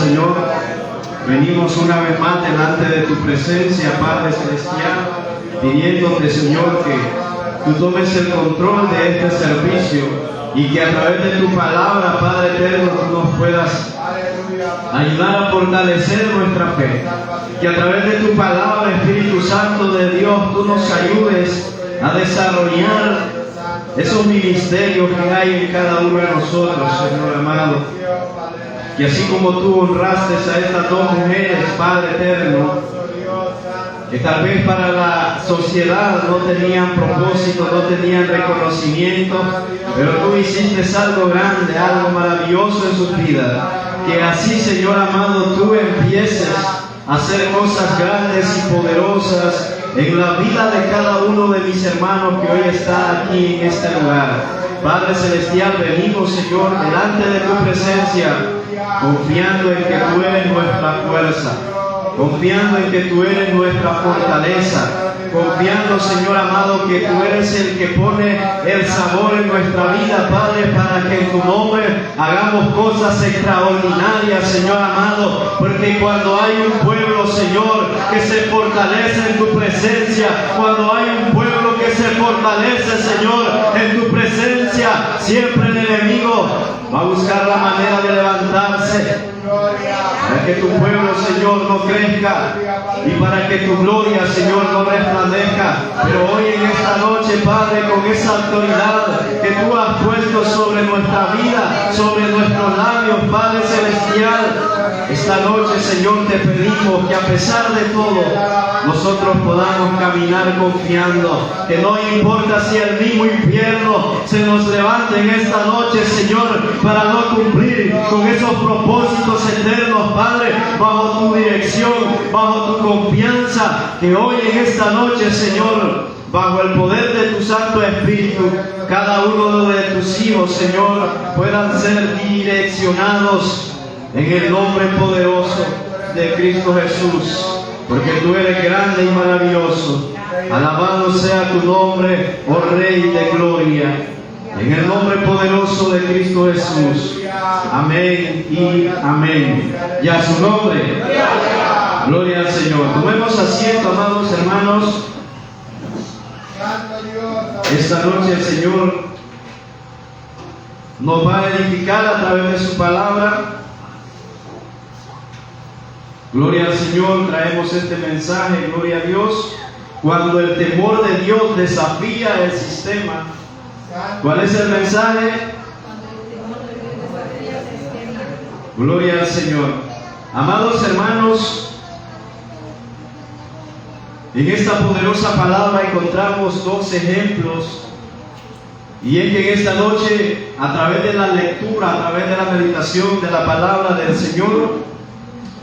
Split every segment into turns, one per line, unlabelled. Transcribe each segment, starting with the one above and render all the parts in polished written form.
Señor, venimos una vez más delante de tu presencia, Padre Celestial, pidiéndote, Señor, que tú tomes el control de este servicio y que a través de tu palabra, Padre eterno, tú nos puedas ayudar a fortalecer nuestra fe. Que a través de tu palabra, Espíritu Santo de Dios, tú nos ayudes a desarrollar esos ministerios que hay en cada uno de nosotros, Señor amado. Que así como tú honraste a estas dos mujeres, Padre eterno, que tal vez para la sociedad no tenían propósito, no tenían reconocimiento, pero tú hiciste algo grande, algo maravilloso en sus vidas. Que así, Señor amado, tú empieces a hacer cosas grandes y poderosas en la vida de cada uno de mis hermanos que hoy está aquí en este lugar. Padre Celestial, venimos, Señor, delante de tu presencia, confiando en que tú eres nuestra fuerza, confiando en que tú eres nuestra fortaleza, confiando, Señor amado, que tú eres el que pone el sabor en nuestra vida, Padre, para que en tu nombre hagamos cosas extraordinarias, Señor amado, porque cuando hay un pueblo, Señor, que se fortalece en tu presencia, cuando hay un pueblo que se fortalece, Señor, en tu presencia, siempre el enemigo va a buscar la manera de levantarse para que tu pueblo, Señor, no crezca y para que tu gloria, Señor, no resplandezca. Pero hoy en esta noche, Padre, con esa autoridad que tú has puesto sobre nuestra vida, sobre nuestros labios, Padre Celestial, esta noche, Señor, te pedimos que a pesar de todo, nosotros podamos caminar confiando, que no importa si el mismo infierno se nos levante en esta noche, Señor, para no cumplir con esos propósitos eternos, Padre, bajo tu dirección, bajo tu confianza, que hoy en esta noche, Señor, bajo el poder de tu Santo Espíritu, cada uno de tus hijos, Señor, puedan ser direccionados en el nombre poderoso de Cristo Jesús, porque tú eres grande y maravilloso. Alabado sea tu nombre, oh Rey de gloria, en el nombre poderoso de Cristo Jesús. Amén y amén. Y a su nombre, gloria al Señor. Tomemos asiento, amados hermanos. Esta noche el Señor nos va a edificar a través de su palabra. Gloria al Señor, traemos este mensaje, gloria a Dios. Cuando el temor de Dios desafía el sistema. ¿Cuál es el mensaje? Gloria al Señor. Amados hermanos, en esta poderosa palabra encontramos dos ejemplos. Y es que en esta noche, a través de la lectura, a través de la meditación de la palabra del Señor,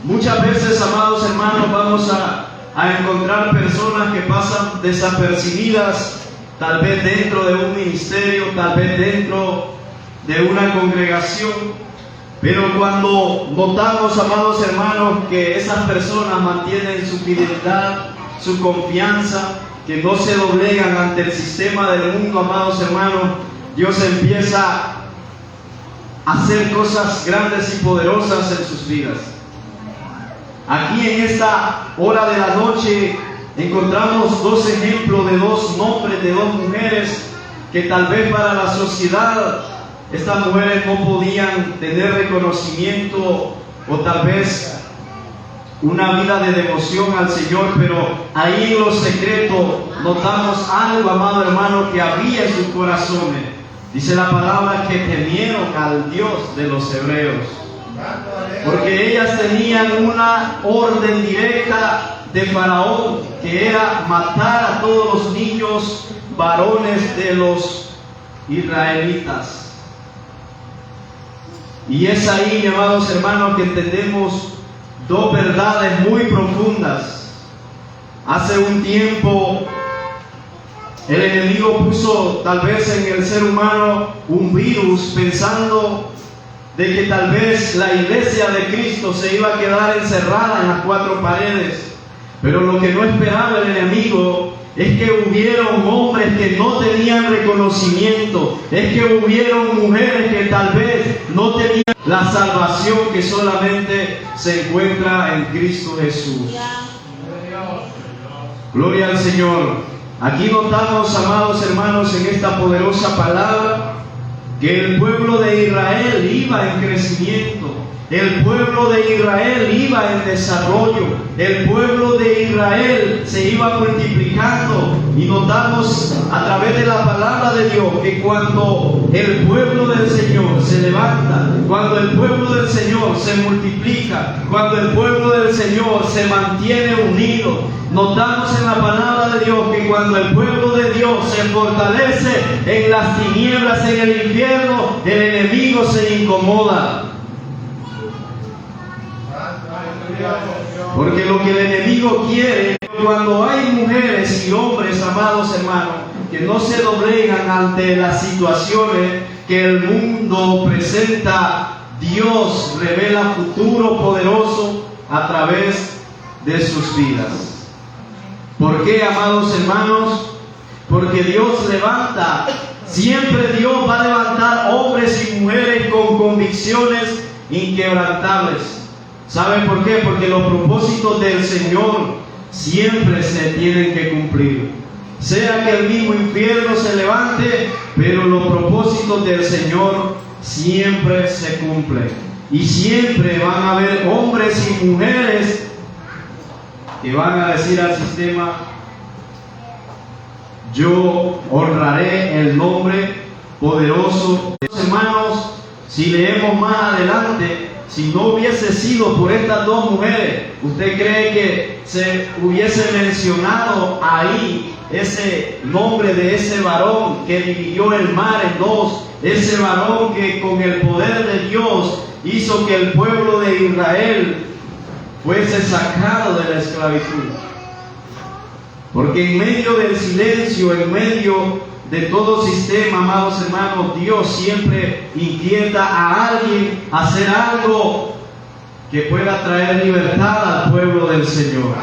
muchas veces, amados hermanos, vamos a encontrar personas que pasan desapercibidas, tal vez dentro de un ministerio, tal vez dentro de una congregación. Pero cuando notamos, amados hermanos, que esas personas mantienen su fidelidad, su confianza, que no se doblegan ante el sistema del mundo, amados hermanos, Dios empieza a hacer cosas grandes y poderosas en sus vidas. Aquí en esta hora de la noche encontramos dos ejemplos de dos nombres de dos mujeres que tal vez para la sociedad estas mujeres no podían tener reconocimiento o tal vez una vida de devoción al Señor, pero ahí en lo secreto notamos algo, amado hermano, que había en sus corazones. Dice la palabra que temieron al Dios de los hebreos, porque ellas tenían una orden directa de Faraón, que era matar a todos los niños varones de los israelitas. Y es ahí, amados hermanos, que entendemos dos verdades muy profundas. Hace un tiempo el enemigo puso tal vez en el ser humano un virus, pensando de que tal vez la iglesia de Cristo se iba a quedar encerrada en las cuatro paredes. Pero lo que no esperaba el enemigo es que hubieron hombres que no tenían reconocimiento, es que hubieron mujeres que tal vez no tenían la salvación que solamente se encuentra en Cristo Jesús. Gloria al Señor. Aquí notamos, amados hermanos, en esta poderosa palabra, que el pueblo de Israel iba en crecimiento. El pueblo de Israel iba en desarrollo. El pueblo de Israel se iba multiplicando. Y notamos a través de la palabra de Dios que cuando el pueblo del Señor se levanta, cuando el pueblo del Señor se multiplica, cuando el pueblo del Señor se mantiene unido, notamos en la palabra de Dios que cuando el pueblo de Dios se fortalece en las tinieblas, en el infierno, el enemigo se incomoda. Porque lo que el enemigo quiere, cuando hay mujeres y hombres, amados hermanos, que no se doblegan ante las situaciones que el mundo presenta, Dios revela futuro poderoso a través de sus vidas. ¿Por qué, amados hermanos? Porque Dios levanta, siempre Dios va a levantar hombres y mujeres con convicciones inquebrantables. ¿Saben por qué? Porque los propósitos del Señor siempre se tienen que cumplir. Sea que el mismo infierno se levante, pero los propósitos del Señor siempre se cumplen. Y siempre van a haber hombres y mujeres que van a decir al sistema: yo honraré el nombre poderoso de los hermanos. Si leemos más adelante, si no hubiese sido por estas dos mujeres, ¿usted cree que se hubiese mencionado ahí ese nombre de ese varón que dividió el mar en dos? Ese varón que con el poder de Dios hizo que el pueblo de Israel fuese sacado de la esclavitud. Porque en medio del silencio, en medio de todo sistema, amados hermanos, Dios siempre inquieta a alguien a hacer algo que pueda traer libertad al pueblo del Señor.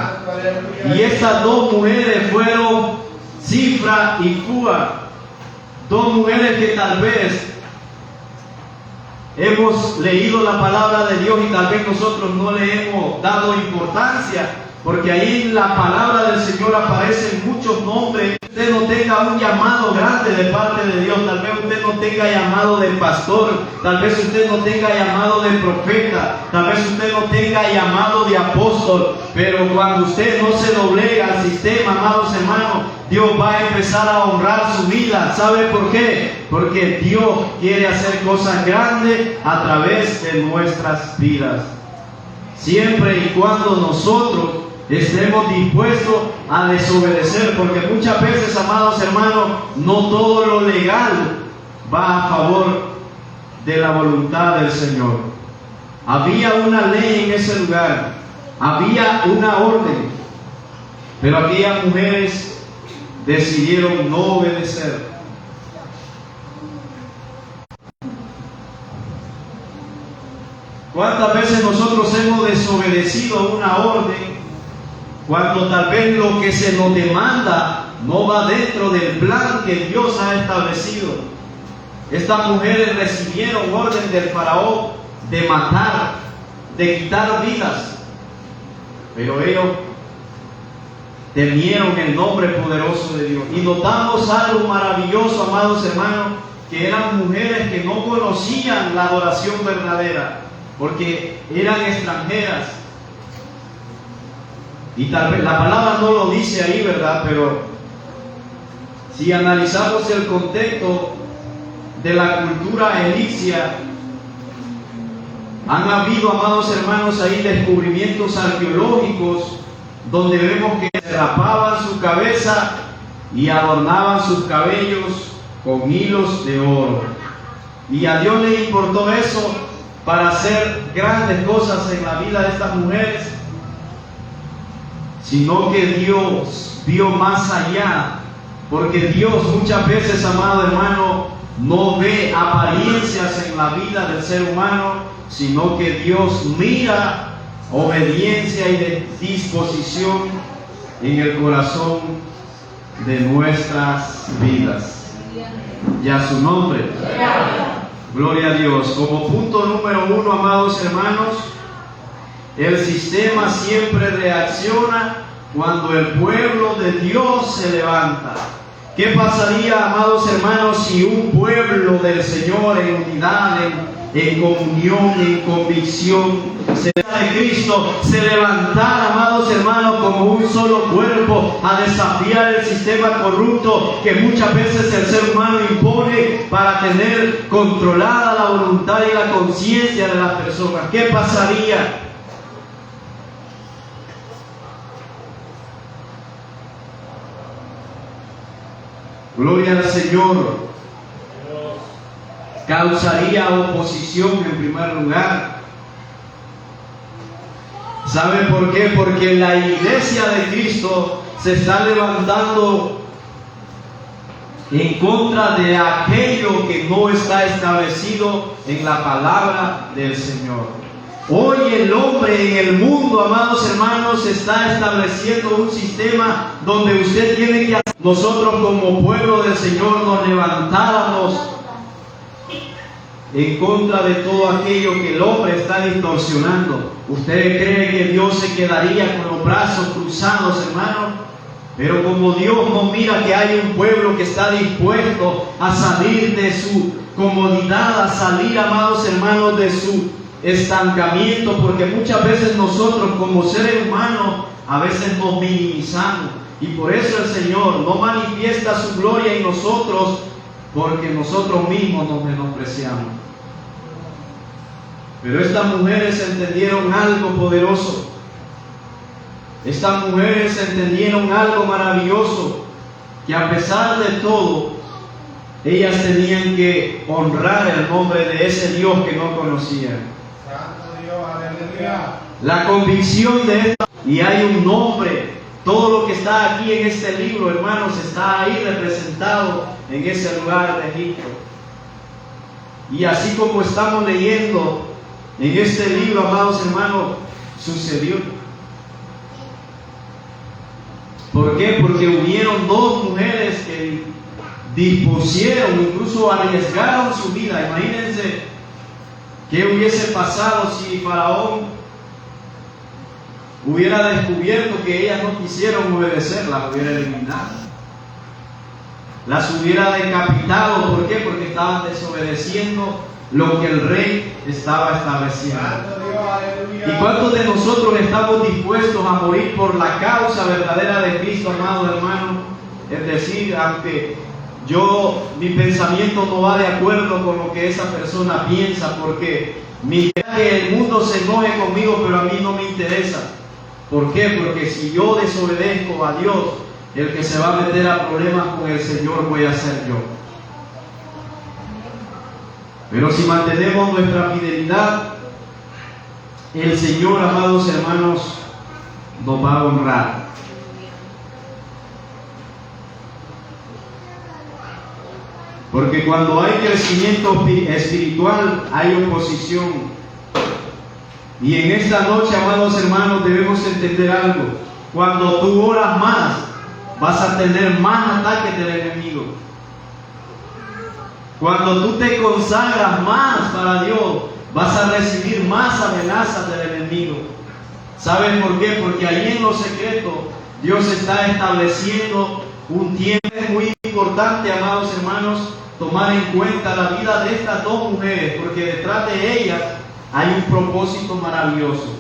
Y estas dos mujeres fueron Cifra y Fua, dos mujeres que tal vez hemos leído la palabra de Dios y tal vez nosotros no le hemos dado importancia, porque ahí en la palabra del Señor aparecen muchos nombres. Usted no tenga un llamado grande de parte de Dios, tal vez usted no tenga llamado de pastor, tal vez usted no tenga llamado de profeta, tal vez usted no tenga llamado de apóstol, pero cuando usted no se doblega al sistema, amados hermanos, Dios va a empezar a honrar su vida. ¿Sabe por qué? Porque Dios quiere hacer cosas grandes a través de nuestras vidas, siempre y cuando nosotros estemos dispuestos a desobedecer, porque muchas veces, amados hermanos, no todo lo legal va a favor de la voluntad del Señor. Había una ley en ese lugar, había una orden, pero aquellas mujeres decidieron no obedecer. ¿Cuántas veces nosotros hemos desobedecido una orden cuando tal vez lo que se nos demanda no va dentro del plan que Dios ha establecido? Estas mujeres recibieron orden del faraón de matar, de quitar vidas, pero ellos temieron el nombre poderoso de Dios. Y notamos algo maravilloso, amados hermanos, que eran mujeres que no conocían la adoración verdadera, porque eran extranjeras. Y tal vez la palabra no lo dice ahí, ¿verdad? Pero si analizamos el contexto de la cultura egipcia, han habido, amados hermanos, ahí descubrimientos arqueológicos donde vemos que se rapaban su cabeza y adornaban sus cabellos con hilos de oro. Y a Dios le importó eso para hacer grandes cosas en la vida de estas mujeres, sino que Dios vio más allá, porque Dios muchas veces, amado hermano, no ve apariencias en la vida del ser humano, sino que Dios mira obediencia y disposición en el corazón de nuestras vidas. Y a su nombre. Gloria a Dios. Como punto número 1, amados hermanos, el sistema siempre reacciona cuando el pueblo de Dios se levanta. ¿Qué pasaría, amados hermanos, si un pueblo del Señor en unidad, en comunión, en convicción de Cristo, se levantara, amados hermanos, como un solo cuerpo a desafiar el sistema corrupto que muchas veces el ser humano impone para tener controlada la voluntad y la conciencia de las personas? ¿Qué pasaría? Gloria al Señor. Causaría oposición en primer lugar. ¿Saben por qué? Porque la iglesia de Cristo se está levantando en contra de aquello que no está establecido en la palabra del Señor. Hoy el hombre en el mundo, amados hermanos, está estableciendo un sistema donde usted tiene que... Nosotros como pueblo del Señor nos levantáramos en contra de todo aquello que el hombre está distorsionando. ¿Usted cree que Dios se quedaría con los brazos cruzados, hermano? Pero como Dios no mira que hay un pueblo que está dispuesto a salir de su comodidad, a salir, amados hermanos, de su estancamiento, porque muchas veces nosotros como seres humanos a veces nos minimizamos, y por eso el Señor no manifiesta su gloria en nosotros, porque nosotros mismos nos menospreciamos. Pero estas mujeres entendieron algo poderoso. Estas mujeres entendieron algo maravilloso, que a pesar de todo, ellas tenían que honrar el nombre de ese Dios que no conocían.
Santo Dios, aleluya.
La convicción de esta, y hay un nombre. Todo lo que está aquí en este libro, hermanos, está ahí representado en ese lugar de Egipto. Y así como estamos leyendo en este libro, amados hermanos, sucedió. ¿Por qué? Porque hubieron dos mujeres que dispusieron, incluso arriesgaron su vida. Imagínense qué hubiese pasado si Faraón hubiera descubierto que ellas no quisieron obedecer, las hubiera eliminado, las hubiera decapitado. ¿Por qué? Porque estaban desobedeciendo lo que el rey estaba estableciendo. ¿Y cuántos de nosotros estamos dispuestos a morir por la causa verdadera de Cristo, amado hermano? Es decir, aunque mi pensamiento no va de acuerdo con lo que esa persona piensa, porque que el mundo se enoje conmigo, pero a mí no me interesa. ¿Por qué? Porque si yo desobedezco a Dios, el que se va a meter a problemas con el Señor voy a ser yo. Pero si mantenemos nuestra fidelidad, el Señor, amados hermanos, nos va a honrar. Porque cuando hay crecimiento espiritual, hay oposición. Y en esta noche, amados hermanos, debemos entender algo. Cuando tú oras más, vas a tener más ataques del enemigo. Cuando tú te consagras más para Dios, vas a recibir más amenazas del enemigo. ¿Saben por qué? Porque ahí en lo secreto, Dios está estableciendo un tiempo. Es muy importante, amados hermanos, tomar en cuenta la vida de estas dos mujeres, porque detrás de ellas hay un propósito maravilloso.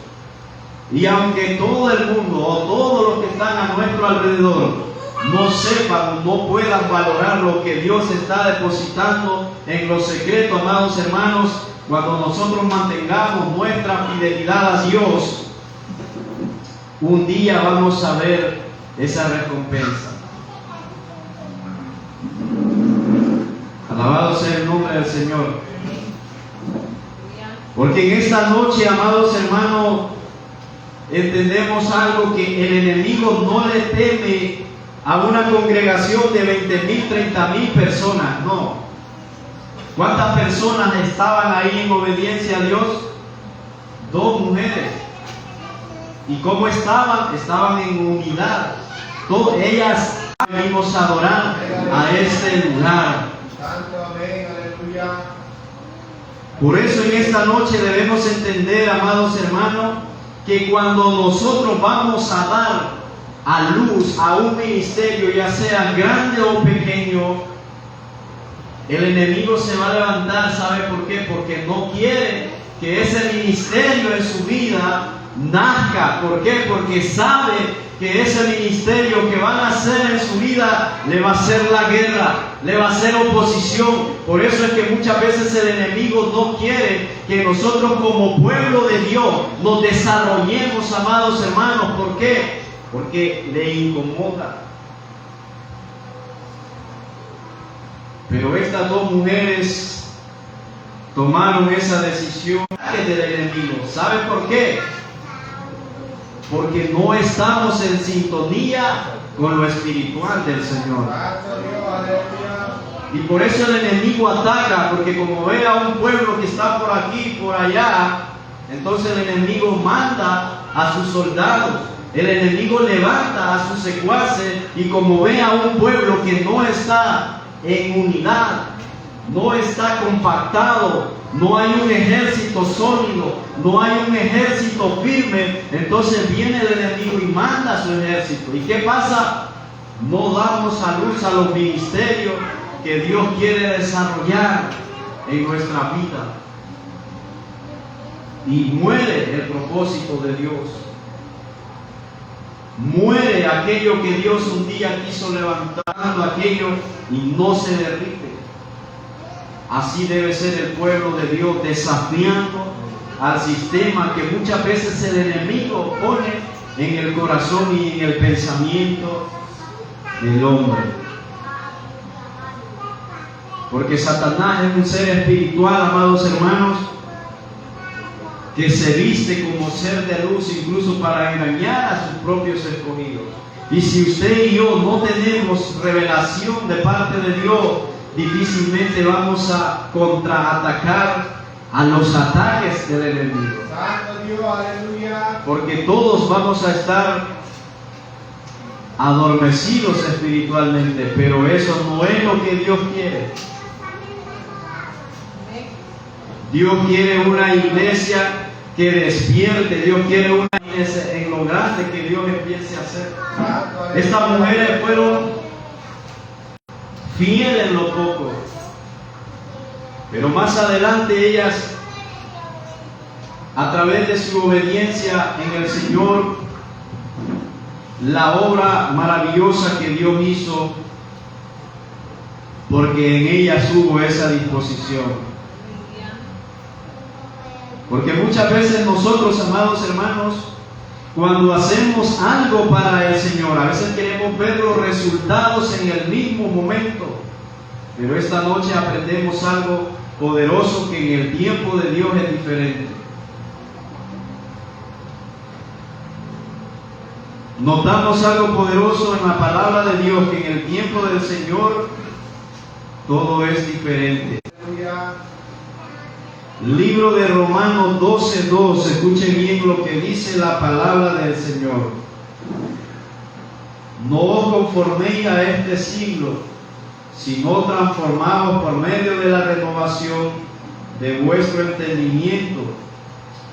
Y aunque todo el mundo o todos los que están a nuestro alrededor no sepan, no puedan valorar lo que Dios está depositando en lo secreto, amados hermanos, cuando nosotros mantengamos nuestra fidelidad a Dios, un día vamos a ver esa recompensa. Alabado sea el nombre del Señor. Porque en esta noche, amados hermanos, entendemos algo, que el enemigo no le teme a una congregación de 20.000, 30.000 personas, no. ¿Cuántas personas estaban ahí en obediencia a Dios? Dos mujeres. ¿Y cómo estaban? Estaban en unidad. Ellas Venimos a adorar a este lugar.
Santo, amén, aleluya.
Por eso en esta noche debemos entender, amados hermanos, que cuando nosotros vamos a dar a luz a un ministerio, ya sea grande o pequeño, el enemigo se va a levantar. ¿Sabe por qué? Porque no quiere que ese ministerio en su vida nazca. ¿Por qué? Porque sabe que ese ministerio que van a hacer en su vida le va a hacer la guerra, le va a hacer oposición. Por eso es que muchas veces el enemigo no quiere que nosotros como pueblo de Dios nos desarrollemos, amados hermanos. ¿Por qué? Porque le incomoda. Pero estas dos mujeres tomaron esa decisión del enemigo. ¿Sabe por qué? Porque no estamos en sintonía con lo espiritual del Señor.
Santo Dios, aleluya.
Y por eso el enemigo ataca, porque como ve a un pueblo que está por aquí, por allá, entonces el enemigo manda a sus soldados. El enemigo levanta a sus secuaces, y como ve a un pueblo que no está en unidad, no está compactado, no hay un ejército sólido, no hay un ejército firme, entonces viene el enemigo y manda a su ejército. ¿Y qué pasa? No damos a luz a los ministerios que Dios quiere desarrollar en nuestra vida. Y muere el propósito de Dios. Muere aquello que Dios un día quiso levantar, aquello, y no se derrite. Así debe ser el pueblo de Dios, desafiando al sistema que muchas veces el enemigo pone en el corazón y en el pensamiento del hombre. Porque Satanás es un ser espiritual, amados hermanos, que se viste como ser de luz incluso para engañar a sus propios escogidos. Y si usted y yo no tenemos revelación de parte de Dios, difícilmente vamos a contraatacar a los ataques del enemigo.
Santo Dios, aleluya.
Porque todos vamos a estar adormecidos espiritualmente, pero eso no es lo que Dios quiere. Dios quiere una iglesia que despierte. Dios quiere una iglesia en lo grande que Dios empiece a hacer. Estas mujeres fueron fieles en lo poco, pero más adelante ellas, a través de su obediencia en el Señor, la obra maravillosa que Dios hizo, porque en ellas hubo esa disposición. Porque muchas veces nosotros, amados hermanos, cuando hacemos algo para el Señor, a veces queremos ver los resultados en el mismo momento. Pero esta noche aprendemos algo poderoso, que en el tiempo de Dios es diferente. Notamos algo poderoso en la palabra de Dios, que en el tiempo del Señor todo es diferente. Libro de Romanos 12:2, escuchen bien lo que dice la palabra del Señor. No os conforméis a este siglo, sino transformaos por medio de la renovación de vuestro entendimiento,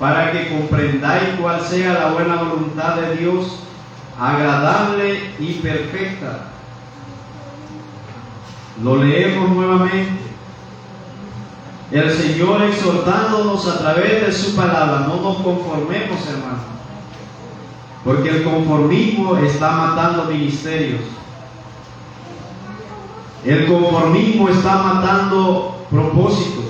para que comprendáis cuál sea la buena voluntad de Dios, agradable y perfecta. Lo leemos nuevamente. El Señor exhortándonos a través de su palabra: no nos conformemos, hermanos, porque el conformismo está matando ministerios. El conformismo está matando propósitos.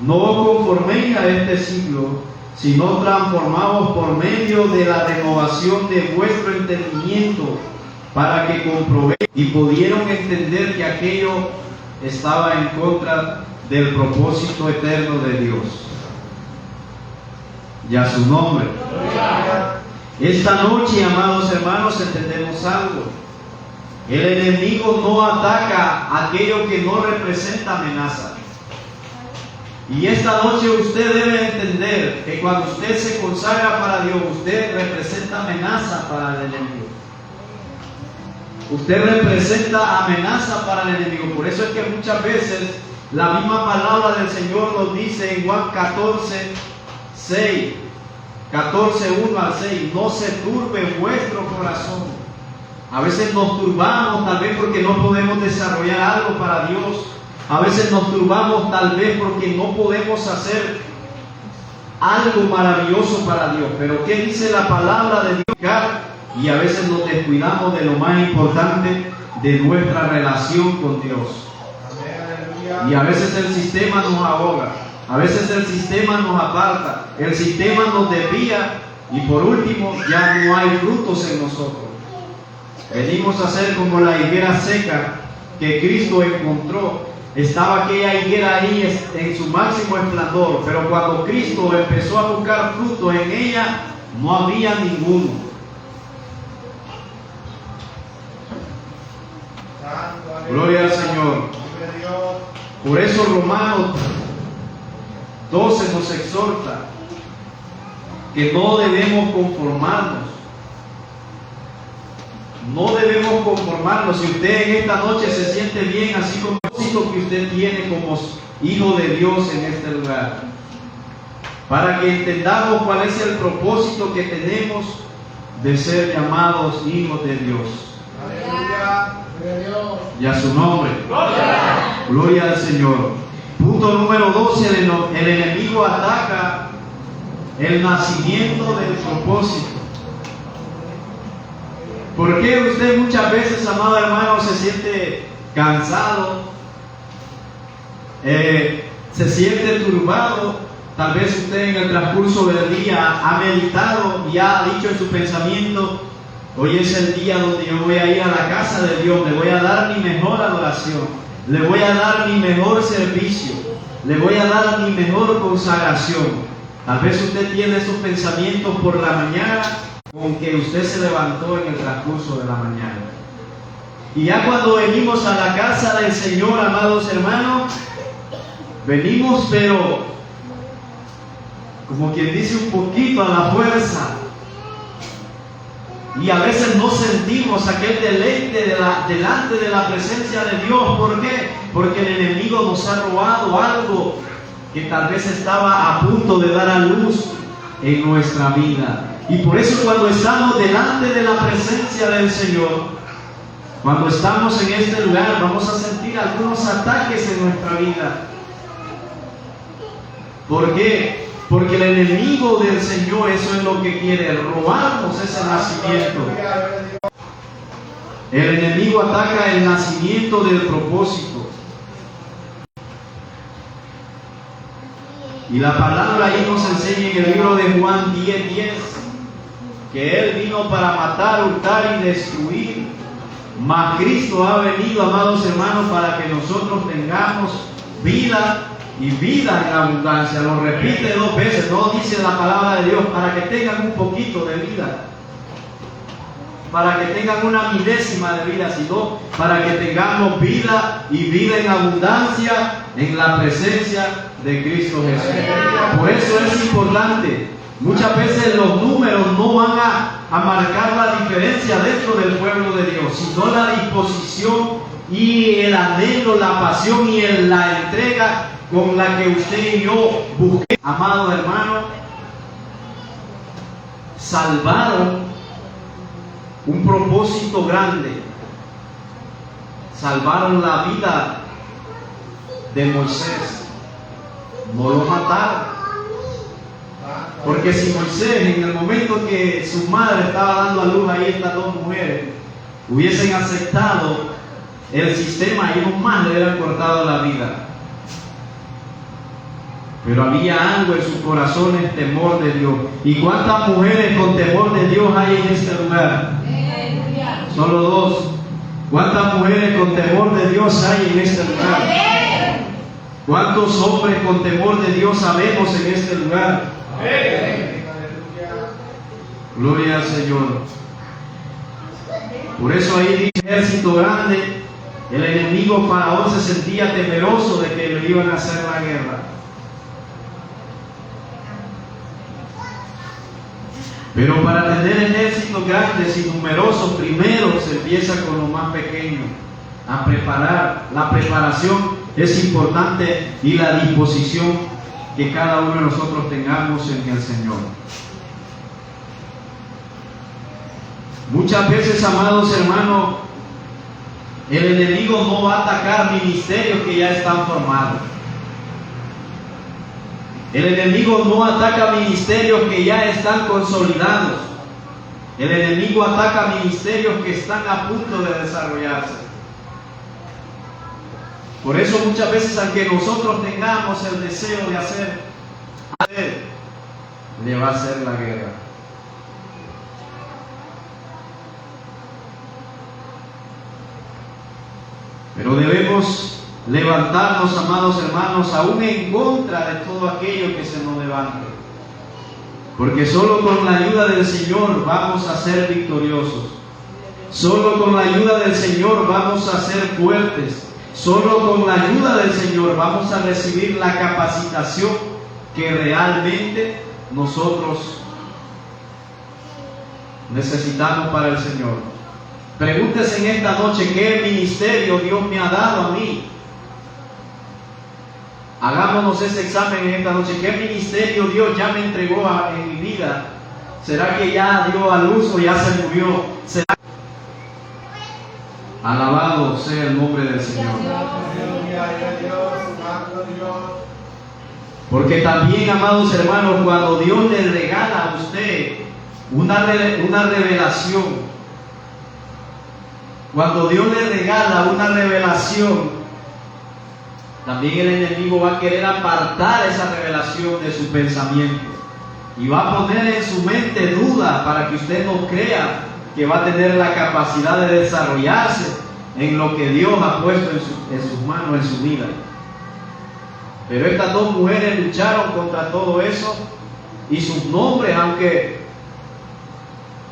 No os conforméis a este siglo, sino transformaos por medio de la renovación de vuestro entendimiento, para que comprobéis. Y pudieron entender que aquello estaba en contra del propósito eterno de Dios. Y a su nombre. Esta noche, amados hermanos, entendemos algo. El enemigo no ataca aquello que no representa amenaza. Y esta noche usted debe entender que cuando usted se consagra para Dios, usted representa amenaza para el enemigo. Usted representa amenaza para el enemigo. Por eso es que muchas veces la misma palabra del Señor nos dice en Juan 14, 6, 14, 1 al 6, no se turbe vuestro corazón. A veces nos turbamos tal vez porque no podemos desarrollar algo para Dios. A veces nos turbamos tal vez porque no podemos hacer algo maravilloso para Dios. Pero ¿qué dice la palabra de Dios? Y a veces nos descuidamos de lo más importante, de nuestra relación con Dios. Y a veces el sistema nos ahoga, a veces el sistema nos aparta, el sistema nos desvía y por último ya no hay frutos en nosotros. Venimos a ser como la higuera seca que Cristo encontró. Estaba aquella higuera ahí en su máximo esplendor, pero cuando Cristo empezó a buscar fruto en ella, no había ninguno. Gloria al Señor. Por eso Romanos 12 nos exhorta que no debemos conformarnos. No debemos conformarnos. Si usted en esta noche se siente bien, así como el propósito que usted tiene como hijo de Dios en este lugar, para que entendamos cuál es el propósito que tenemos de ser llamados hijos de Dios.
Aleluya.
Y a su nombre. Gloria al Señor. Punto número 12. El enemigo ataca el nacimiento del propósito. ¿Por qué usted muchas veces, amado hermano, se siente cansado? Se siente turbado. Tal vez usted en el transcurso del día ha meditado y ha dicho en su pensamiento: hoy es el día donde yo voy a ir a la casa de Dios, le voy a dar mi mejor adoración, le voy a dar mi mejor servicio, le voy a dar mi mejor consagración. Tal vez usted tiene esos pensamientos por la mañana, con que usted se levantó en el transcurso de la mañana. Y ya cuando venimos a la casa del Señor, amados hermanos, venimos pero, como quien dice, un poquito a la fuerza. Y a veces no sentimos aquel deleite delante de la presencia de Dios. ¿Por qué? Porque el enemigo nos ha robado algo que tal vez estaba a punto de dar a luz en nuestra vida. Y por eso cuando estamos delante de la presencia del Señor, cuando estamos en este lugar, vamos a sentir algunos ataques en nuestra vida. ¿Por qué? Porque el enemigo del Señor, eso es lo que quiere, robarnos ese nacimiento. El enemigo ataca el nacimiento del propósito. Y la palabra ahí nos enseña en el libro de Juan 10:10 que Él vino para matar, hurtar y destruir. Mas Cristo ha venido, amados hermanos, para que nosotros tengamos vida y vida en abundancia. Lo repite 2 veces, no dice la palabra de Dios, para que tengan un poquito de vida, para que tengan una milésima de vida, sino para que tengamos vida y vida en abundancia en la presencia de Cristo Jesús. Por eso es importante. Muchas veces los números no van a marcar la diferencia dentro del pueblo de Dios, sino la disposición y el anhelo, la pasión y la entrega con la que usted y yo busqué. Amado hermano, salvaron un propósito grande. Salvaron la vida de Moisés. No lo mataron. Porque si Moisés, en el momento que su madre estaba dando a luz ahí estas 2 mujeres, hubiesen aceptado el sistema, ellos más le hubieran cortado la vida. Pero había algo en sus corazones, temor de Dios. ¿Y cuántas mujeres con temor de Dios hay en este lugar? Solo 2. ¿Cuántas mujeres con temor de Dios hay en este lugar? ¿Cuántos hombres con temor de Dios sabemos en este lugar? Gloria al Señor. Por eso ahí dice: ejército grande. El enemigo Faraón se sentía temeroso de que le iban a hacer la guerra. Pero para tener ejércitos grandes y numerosos, primero se empieza con lo más pequeño, a preparar. La preparación es importante y la disposición que cada uno de nosotros tengamos en el Señor. Muchas veces, amados hermanos, el enemigo no va a atacar ministerios que ya están formados. El enemigo no ataca ministerios que ya están consolidados. El enemigo ataca ministerios que están a punto de desarrollarse. Por eso muchas veces, aunque nosotros tengamos el deseo de hacer, le va a hacer la guerra. Pero debemos levantarnos, amados hermanos, aún en contra de todo aquello que se nos levante. Porque solo con la ayuda del Señor vamos a ser victoriosos. Solo con la ayuda del Señor vamos a ser fuertes. Solo con la ayuda del Señor vamos a recibir la capacitación que realmente nosotros necesitamos para el Señor. Pregúntese en esta noche qué ministerio Dios me ha dado a mí. Hagámonos ese examen en esta noche. ¿Qué ministerio Dios ya me entregó en mi vida? ¿Será que ya dio a luz o ya se murió? ¿Será? Alabado sea el nombre del Señor. Porque también, amados hermanos, cuando Dios le regala a usted una revelación, cuando Dios le regala una revelación, también el enemigo va a querer apartar esa revelación de su pensamiento y va a poner en su mente duda para que usted no crea que va a tener la capacidad de desarrollarse en lo que Dios ha puesto en sus manos, en su vida. Pero estas dos mujeres lucharon contra todo eso y sus nombres, aunque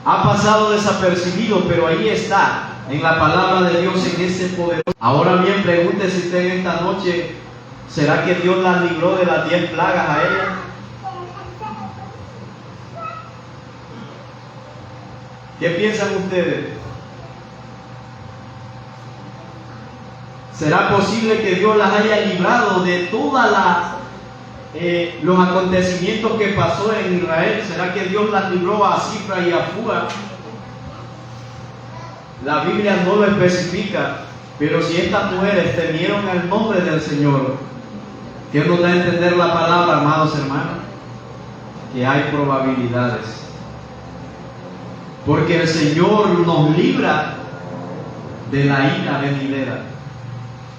ha pasado desapercibido, pero ahí está, en la palabra de Dios, en ese poder. Ahora bien, pregúntese usted en esta noche, ¿será que Dios las libró de las 10 plagas a ella? ¿Qué piensan ustedes? ¿Será posible que Dios las haya librado de todos los acontecimientos que pasó en Israel? ¿Será que Dios las libró a Cifra y a Fúa? La Biblia no lo especifica, pero si estas mujeres temieron el nombre del Señor, ¿qué nos da a entender la palabra, amados hermanos? Que hay probabilidades. Porque el Señor nos libra de la ira venidera.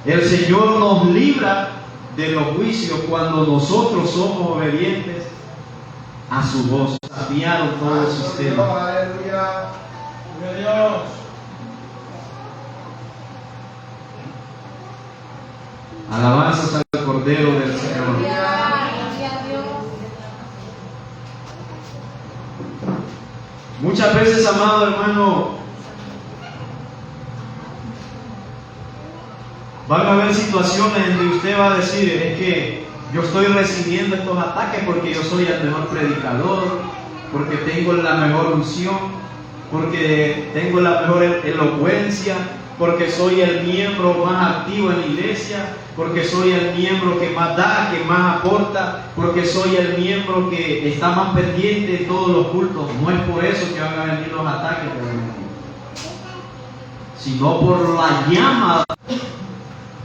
El Señor nos libra de los juicios cuando nosotros somos obedientes a su voz. Desafiaron todo el sistema.
Aleluya. Dios.
Alabanzas al Cordero del Señor. Muchas veces, amado hermano, van a haber situaciones en que usted va a decir, es que yo estoy recibiendo estos ataques porque yo soy el mejor predicador, porque tengo la mejor unción, porque tengo la mejor elocuencia, porque soy el miembro más activo en la iglesia, porque soy el miembro que más da, que más aporta, porque soy el miembro que está más pendiente de todos los cultos. No es por eso que van a venir los ataques, sino por la llama.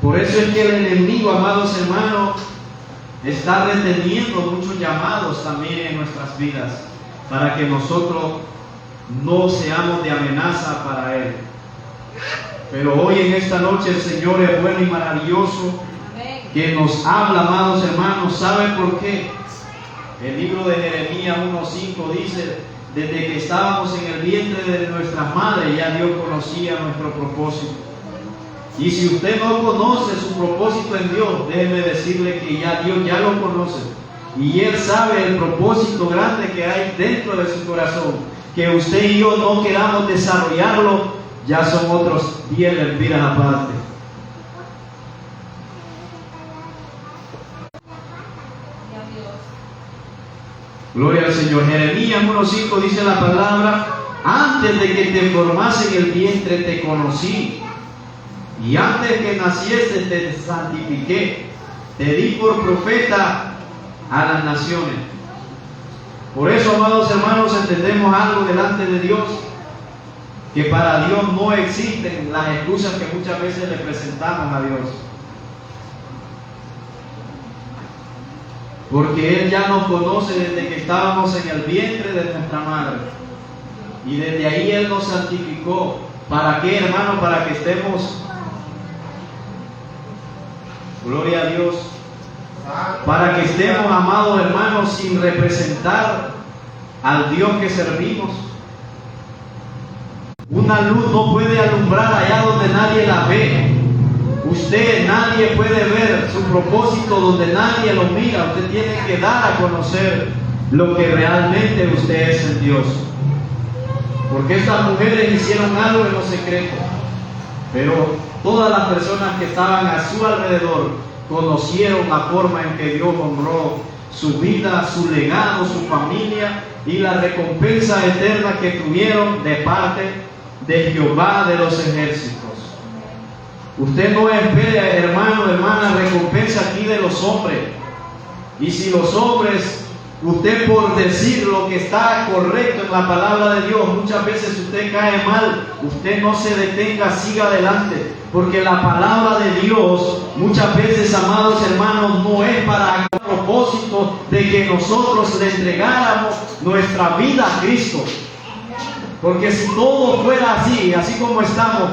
Por eso es que el enemigo, amados hermanos, está reteniendo muchos llamados también en nuestras vidas, para que nosotros no seamos de amenaza para él. Pero hoy en esta noche el Señor es bueno y maravilloso, que nos habla, amados hermanos. ¿Saben por qué? El libro de Jeremías 1:5 dice, desde que estábamos en el vientre de nuestras madres, ya Dios conocía nuestro propósito. Y si usted no conoce su propósito en Dios, déjeme decirle que ya Dios ya lo conoce. Y Él sabe el propósito grande que hay dentro de su corazón. Que usted y yo no queramos desarrollarlo, ya son otros 10 lempiras aparte. Gloria al Señor. Jeremías 1:5 dice la palabra: antes de que te formase en el vientre te conocí, y antes que naciese te santifiqué, te di por profeta a las naciones. Por eso, amados hermanos, entendemos algo delante de Dios, que para Dios no existen las excusas que muchas veces le presentamos a Dios. Porque Él ya nos conoce desde que estábamos en el vientre de nuestra madre. Y desde ahí Él nos santificó. ¿Para qué, hermano? Para que estemos, gloria a Dios, para que estemos, amados hermanos, sin representar al Dios que servimos. Una luz no puede alumbrar allá donde nadie la ve. Nadie puede ver su propósito donde nadie lo mira. Usted tiene que dar a conocer lo que realmente usted es en Dios. Porque estas mujeres hicieron algo en lo secreto, pero todas las personas que estaban a su alrededor conocieron la forma en que Dios honró su vida, su legado, su familia y la recompensa eterna que tuvieron de parte de Jehová de los ejércitos. Usted no espere, hermano, hermana, recompensa aquí de los hombres. Y si los hombres, usted por decir lo que está correcto en la palabra de Dios, muchas veces usted cae mal, usted no se detenga, siga adelante. Porque la palabra de Dios, muchas veces, amados hermanos, no es para el propósito de que nosotros le entregáramos nuestra vida a Cristo. Porque si todo fuera así, así como estamos,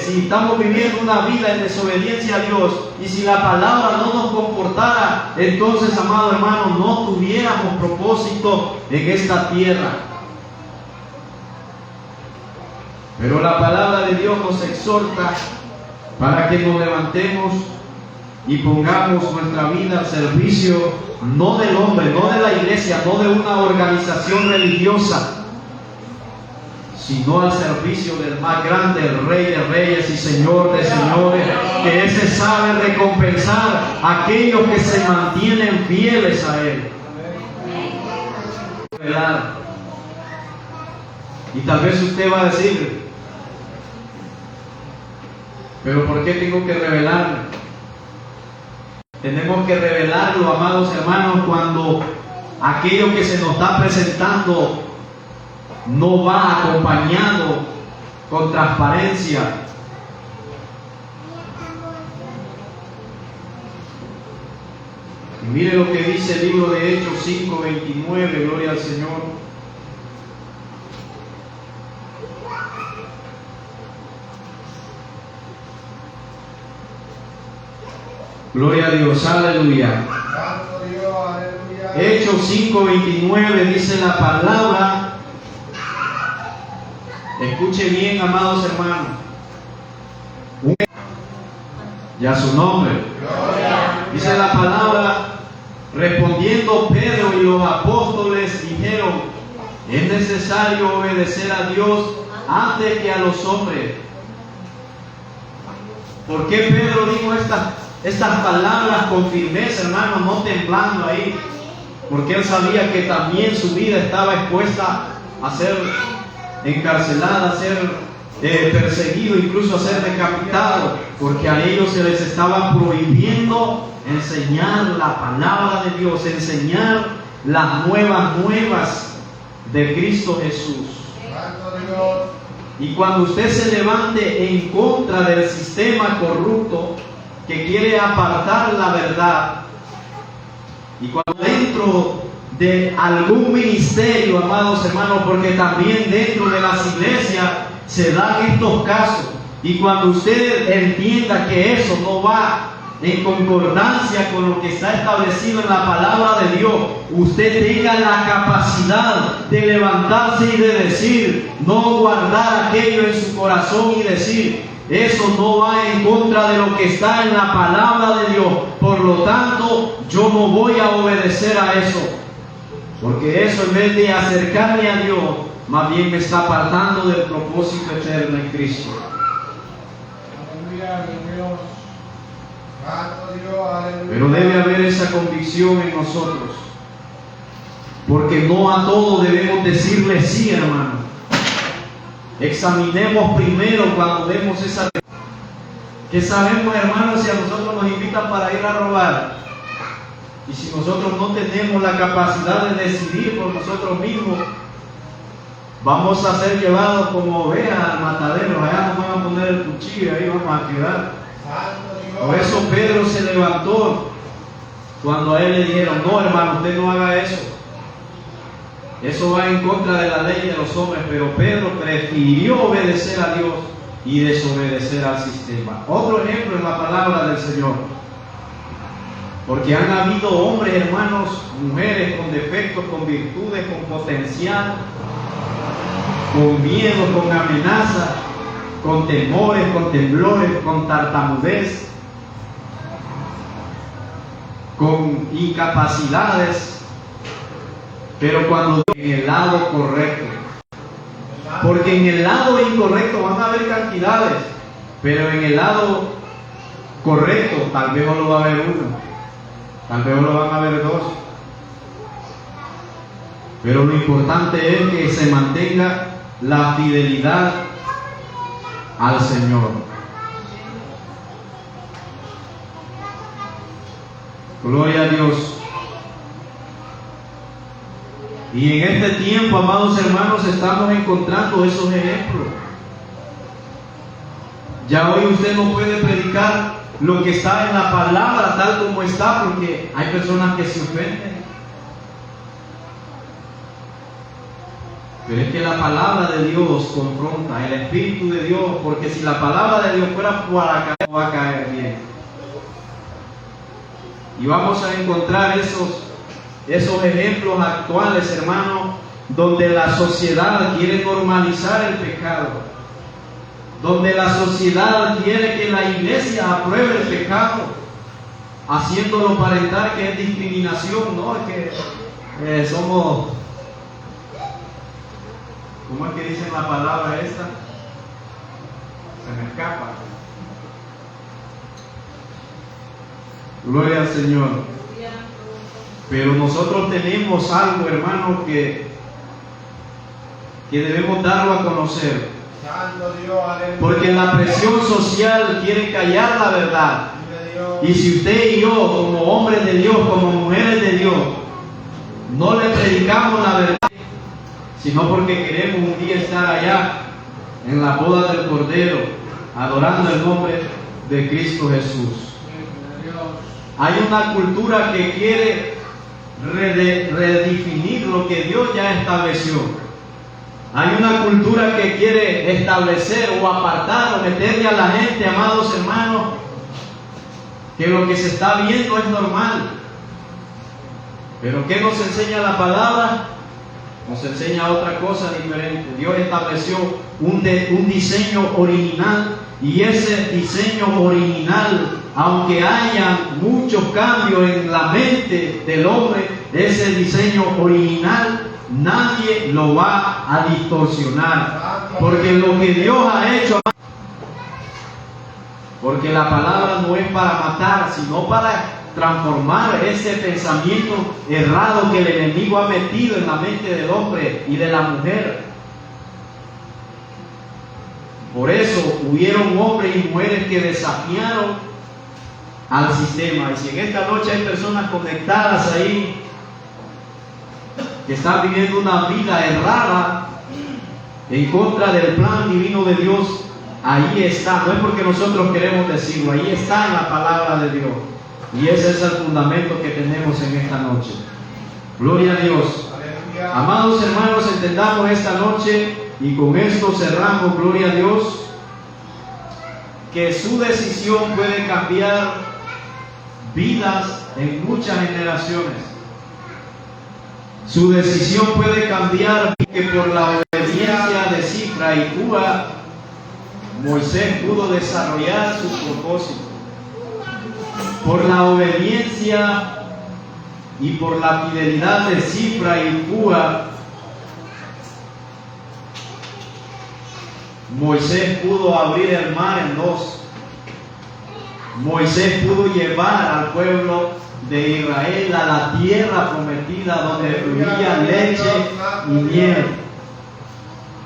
si estamos viviendo una vida en desobediencia a Dios y si la palabra no nos comportara, entonces, amado hermano, no tuviéramos propósito en esta tierra. Pero la palabra de Dios nos exhorta para que nos levantemos y pongamos nuestra vida al servicio no del hombre, no de la iglesia, no de una organización religiosa, sino al servicio del más grande, el Rey de Reyes y Señor de Señores, que ese sabe recompensar a aquellos que se mantienen fieles a Él. Y tal vez usted va a decir: ¿pero por qué tengo que revelarme? Tenemos que revelarlo, amados hermanos, cuando aquello que se nos está presentando no va acompañado con transparencia. Y mire lo que dice el libro de Hechos 5:29, gloria al Señor. Gloria a Dios, aleluya. Hechos 5:29 dice la palabra. Escuche bien, amados hermanos. Ya su nombre. Dice la palabra: respondiendo Pedro y los apóstoles dijeron: es necesario obedecer a Dios antes que a los hombres. ¿Por qué Pedro dijo estas palabras con firmeza, hermano, no temblando ahí? Porque él sabía que también su vida estaba expuesta a ser encarcelada, a ser perseguido, incluso a ser decapitado, porque a ellos se les estaba prohibiendo enseñar la palabra de Dios, enseñar las nuevas de Cristo Jesús. Y cuando usted se levante en contra del sistema corrupto que quiere apartar la verdad, y cuando dentro de algún ministerio, amados hermanos, porque también dentro de las iglesias se dan estos casos, y cuando usted entienda que eso no va en concordancia con lo que está establecido en la palabra de Dios, usted tenga la capacidad de levantarse y de decir, no guardar aquello en su corazón y decir: eso no va en contra de lo que está en la palabra de Dios, por lo tanto yo no voy a obedecer a eso, porque eso, en vez de acercarme a Dios, más bien me está apartando del propósito eterno en Cristo. Pero debe haber esa convicción en nosotros. porque no a todo debemos decirle sí, hermano. Examinemos primero cuando vemos esa... ¿Qué sabemos, hermanos, si a nosotros nos invitan para ir a robar? Y si nosotros no tenemos la capacidad de decidir por nosotros mismos, vamos a ser llevados como ovejas al matadero. Allá nos van a poner el cuchillo y ahí vamos a quedar. Por eso Pedro se levantó cuando a él le dijeron: no, hermano, usted no haga eso. Eso va en contra de la ley de los hombres. Pero Pedro prefirió obedecer a Dios y desobedecer al sistema. Otro ejemplo es la palabra del Señor. Porque han habido hombres, hermanos, mujeres con defectos, con virtudes, con potencial, con miedo, con amenaza, con temores, con temblores, con tartamudez, con incapacidades, pero cuando en el lado correcto. Porque en el lado incorrecto van a haber cantidades, pero en el lado correcto tal vez solo va a haber uno, tal vez solo van a haber dos. Pero lo importante es que se mantenga la fidelidad al Señor. Gloria a Dios. Y en este tiempo, amados hermanos, estamos encontrando esos ejemplos. Ya hoy usted no puede predicar lo que está en la palabra tal como está, porque hay personas que se ofenden. Pero es que la palabra de Dios confronta, el Espíritu de Dios, porque si la palabra de Dios fuera para caer, no va a caer bien. Y vamos a encontrar esos ejemplos actuales, hermanos, donde la sociedad quiere normalizar el pecado, donde la sociedad quiere que la iglesia apruebe el pecado, haciéndolo aparentar que es discriminación. No, es que somos... ¿Cómo es que dicen la palabra esta? Se me escapa. Gloria al Señor. Pero nosotros tenemos algo, hermano, que debemos darlo a conocer. Porque la presión social quiere callar la verdad. Y si usted y yo, como hombres de Dios, como mujeres de Dios, no le predicamos la verdad, sino porque queremos un día estar allá en la boda del Cordero, adorando el nombre de Cristo Jesús. Hay una cultura que quiere redefinir lo que Dios ya estableció. Hay una cultura que quiere establecer o apartar o meterle a la gente, amados hermanos, que lo que se está viendo es normal. Pero ¿qué nos enseña la palabra? Nos enseña otra cosa diferente. Dios estableció un diseño original, y ese diseño original, aunque haya muchos cambios en la mente del hombre, ese diseño original nadie lo va a distorsionar, porque lo que Dios ha hecho, porque la palabra no es para matar, sino para transformar ese pensamiento errado que el enemigo ha metido en la mente del hombre y de la mujer. Por eso hubieron hombres y mujeres que desafiaron al sistema. Y si en esta noche hay personas conectadas ahí que están viviendo una vida errada en contra del plan divino de Dios, ahí está. No es porque nosotros queremos decirlo, ahí está en la palabra de Dios. Y ese es el fundamento que tenemos en esta noche. Gloria a Dios. Aleluya. Amados hermanos, entendamos esta noche, y con esto cerramos, gloria a Dios, que su decisión puede cambiar vidas en muchas generaciones. Su decisión puede cambiar, que por la obediencia de Cifra y Púa, Moisés pudo desarrollar su propósito. Por la obediencia y por la fidelidad de Cifra y Púa, Moisés pudo abrir el mar en dos. Moisés pudo llevar al pueblo de Israel a la tierra prometida donde fluía leche y miel.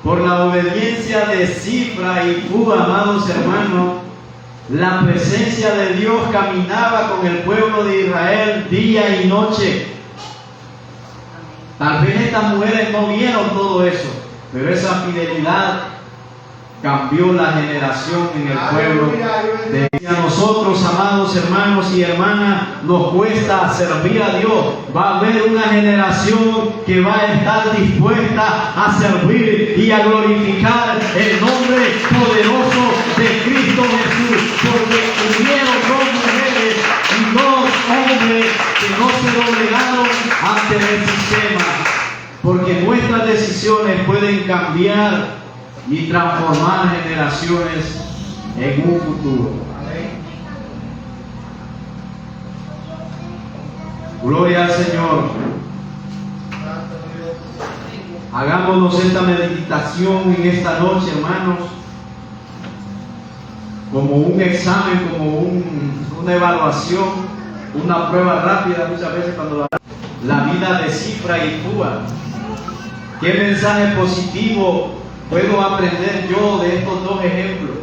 Por la obediencia de Cifra y Púa, amados hermanos, la presencia de Dios caminaba con el pueblo de Israel día y noche. Tal vez estas mujeres no vieron todo eso, pero esa fidelidad cambió la generación en el pueblo. A nosotros, amados hermanos y hermanas, nos cuesta servir a Dios. Va a haber una generación que va a estar dispuesta a servir y a glorificar el nombre poderoso de Cristo Jesús, porque hubieron dos mujeres y dos hombres que no se doblegaron ante el sistema, porque nuestras decisiones pueden cambiar y transformar generaciones en un futuro. Gloria al Señor. Hagámonos esta meditación en esta noche, hermanos, como un examen, como una evaluación, una prueba rápida. Muchas veces cuando la vida de Cifra y Púa, ¿qué mensaje positivo puedo aprender yo de estos dos ejemplos?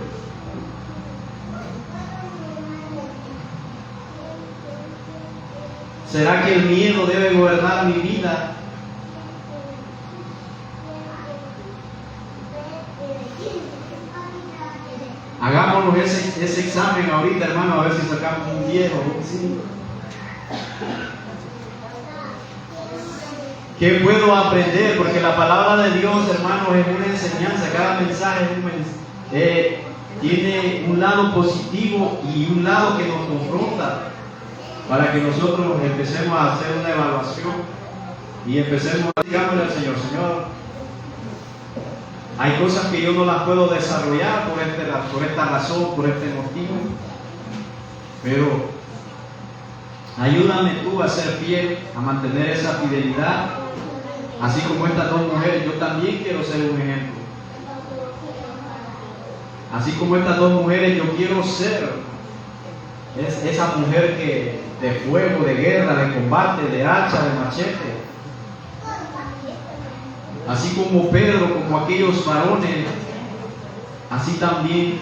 ¿Será que el miedo debe gobernar mi vida? Hagámonos ese examen ahorita, hermano, a ver si sacamos un 10 o un 5. ¿Qué puedo aprender? Porque la palabra de Dios, hermanos, es una enseñanza. Cada mensaje tiene un lado positivo y un lado que nos confronta, para que nosotros empecemos a hacer una evaluación y empecemos a decirle al Señor: Señor, hay cosas que yo no las puedo desarrollar por esta razón, por este motivo, pero ayúdame tú a ser fiel, a mantener esa fidelidad. Así como estas dos mujeres, yo también quiero ser un ejemplo. Así como estas dos mujeres, yo quiero ser esa mujer que de fuego, de guerra, de combate, de hacha, de machete. Así como Pedro, como aquellos varones, así también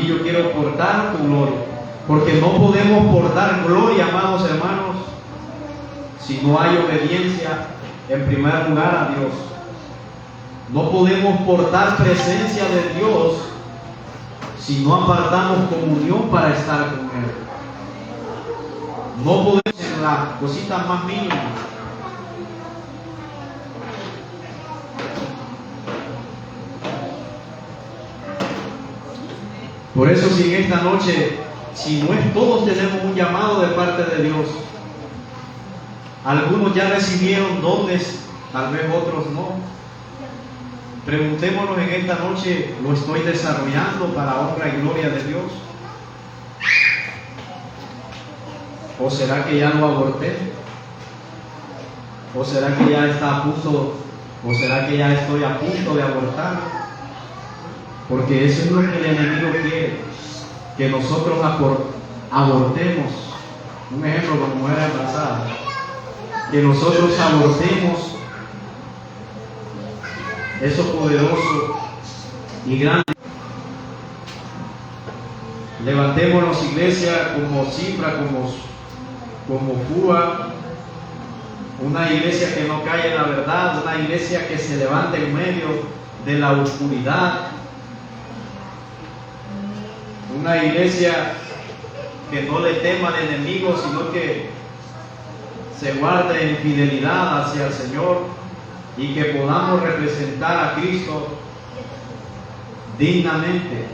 yo quiero portar tu gloria. Porque no podemos portar gloria, amados hermanos, si no hay obediencia en primer lugar a Dios. No podemos portar presencia de Dios si no apartamos comunión para estar con Él. No podemos en las cositas más mínimas. Por eso, si en esta noche, si no es todos tenemos un llamado de parte de Dios. Algunos ya recibieron dones, tal vez otros no. Preguntémonos en esta noche: ¿lo estoy desarrollando para honra y gloria de Dios? ¿O será que ya lo aborté? ¿O será que ya está a punto? ¿O será que ya estoy a punto de abortar? Porque eso es lo que el enemigo quiere, que nosotros abortemos. Un ejemplo, con mujeres embarazadas, que nosotros abortemos eso poderoso y grande. Levantémonos, iglesia, como Cifra, como Púa, una iglesia que no cae en la verdad, una iglesia que se levanta en medio de la oscuridad, una iglesia que no le tema al enemigo, sino que se guarde en fidelidad hacia el Señor, y que podamos representar a Cristo dignamente.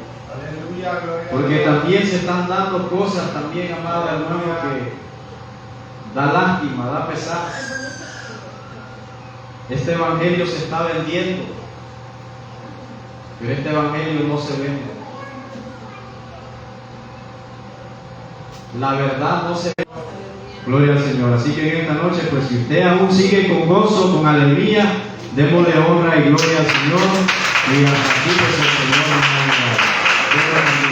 Porque también se están dando cosas también, amado hermano, que da lástima, da pesar. Este evangelio se está vendiendo, pero este evangelio no se vende. La verdad no se vende. Gloria al Señor. Así que en esta noche, pues si usted aún sigue con gozo, con alegría, démosle honra y gloria al Señor. Y hasta aquí, pues el Señor nos ha ayudado.